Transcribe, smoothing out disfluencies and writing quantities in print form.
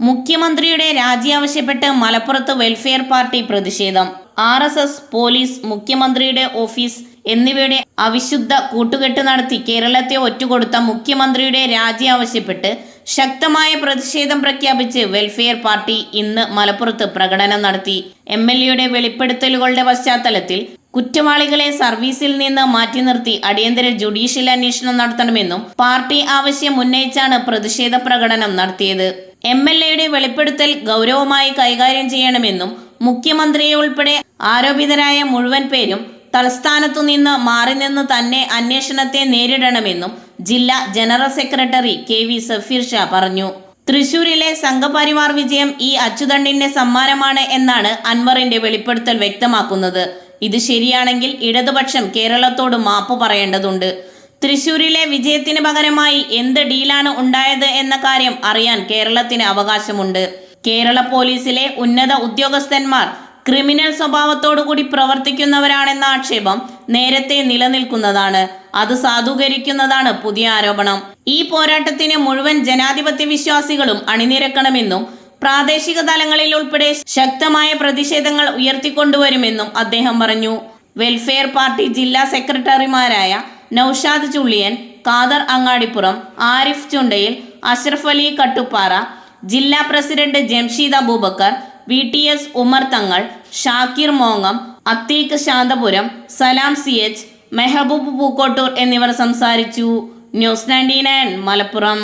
മുഖ്യമന്ത്രിയുടെ രാജി ആവശ്യപ്പെട്ട് മലപ്പുറത്ത് വെൽഫെയർ പാർട്ടി പ്രതിഷേധം. RSS, പോലീസ്, മുഖ്യമന്ത്രിയുടെ ഓഫീസ് എന്നിവയുടെ അവിശുദ്ധ കൂട്ടുകെട്ട് നടത്തി കേരളത്തെ ഒറ്റുകൊടുത്ത മുഖ്യമന്ത്രിയുടെ രാജി ആവശ്യപ്പെട്ട് ശക്തമായ പ്രതിഷേധം പ്രഖ്യാപിച്ച് വെൽഫെയർ പാർട്ടി ഇന്ന് മലപ്പുറത്ത് പ്രകടനം നടത്തി. MLAയുടെ വെളിപ്പെടുത്തലുകളുടെ പശ്ചാത്തലത്തിൽ കുറ്റവാളികളെ സർവീസിൽ നിന്ന് മാറ്റി നിർത്തി അടിയന്തര ജുഡീഷ്യൽ അന്വേഷണം നടത്തണമെന്നും പാർട്ടി ആവശ്യം ഉന്നയിച്ചാണ് പ്രതിഷേധ പ്രകടനം നടത്തിയത്. MLAയുടെ വെളിപ്പെടുത്തൽ ഗൗരവമായി കൈകാര്യം ചെയ്യണമെന്നും മുഖ്യമന്ത്രിയെ ഉൾപ്പെടെ ആരോപിതരായ മുഴുവൻ പേരും തലസ്ഥാനത്തു നിന്ന് മാറി നിന്ന് തന്നെ അന്വേഷണത്തെ നേരിടണമെന്നും ജില്ലാ general secretary KV Safeer Shah പറഞ്ഞു. തൃശൂരിലെ സംഘപരിവാർ വിജയം ഈ അച്ചുതണ്ടിന്റെ സമ്മാനമാണ് എന്നാണ് അൻവറിന്റെ വെളിപ്പെടുത്തൽ വ്യക്തമാക്കുന്നത്. ഇത് ശരിയാണെങ്കിൽ ഇടതുപക്ഷം കേരളത്തോട് മാപ്പ് പറയേണ്ടതുണ്ട്. തൃശൂരിലെ വിജയത്തിന് പകരമായി എന്ത് ഡീലാണ് ഉണ്ടായത് എന്ന കാര്യം അറിയാൻ കേരളത്തിന് അവകാശമുണ്ട്. കേരള പോലീസിലെ ഉന്നത ഉദ്യോഗസ്ഥന്മാർ ക്രിമിനൽ സ്വഭാവത്തോടുകൂടി പ്രവർത്തിക്കുന്നവരാണെന്ന ആക്ഷേപം നേരത്തെ നിലനിൽക്കുന്നതാണ്. അത് സാധൂകരിക്കുന്നതാണ് പുതിയ ആരോപണം. ഈ പോരാട്ടത്തിന് മുഴുവൻ ജനാധിപത്യ വിശ്വാസികളും അണിനിരക്കണമെന്നും പ്രാദേശിക തലങ്ങളിൽ ഉൾപ്പെടെ ശക്തമായ പ്രതിഷേധങ്ങൾ ഉയർത്തിക്കൊണ്ടുവരുമെന്നും അദ്ദേഹം പറഞ്ഞു. വെൽഫെയർ പാർട്ടി ജില്ലാ സെക്രട്ടറിമാരായ നൌഷാദ് ചുള്ളിയൻ, ഖാദർ അങ്ങാടിപ്പുറം, ആരിഫ് ചുണ്ടയിൽ, അഷ്റഫ് അലി കട്ടുപ്പാറ, ജില്ലാ പ്രസിഡന്റ് ജംഷീദ് അബൂബക്കർ, VTS ഉമർ തങ്ങൾ, ഷാക്കിർ മോങ്ങം, അത്തീഖ് ശാന്തപുരം, സലാം CH, മെഹബൂബ് പൂക്കോട്ടൂർ എന്നിവർ സംസാരിച്ചു. ന്യൂസ് 99 മലപ്പുറം.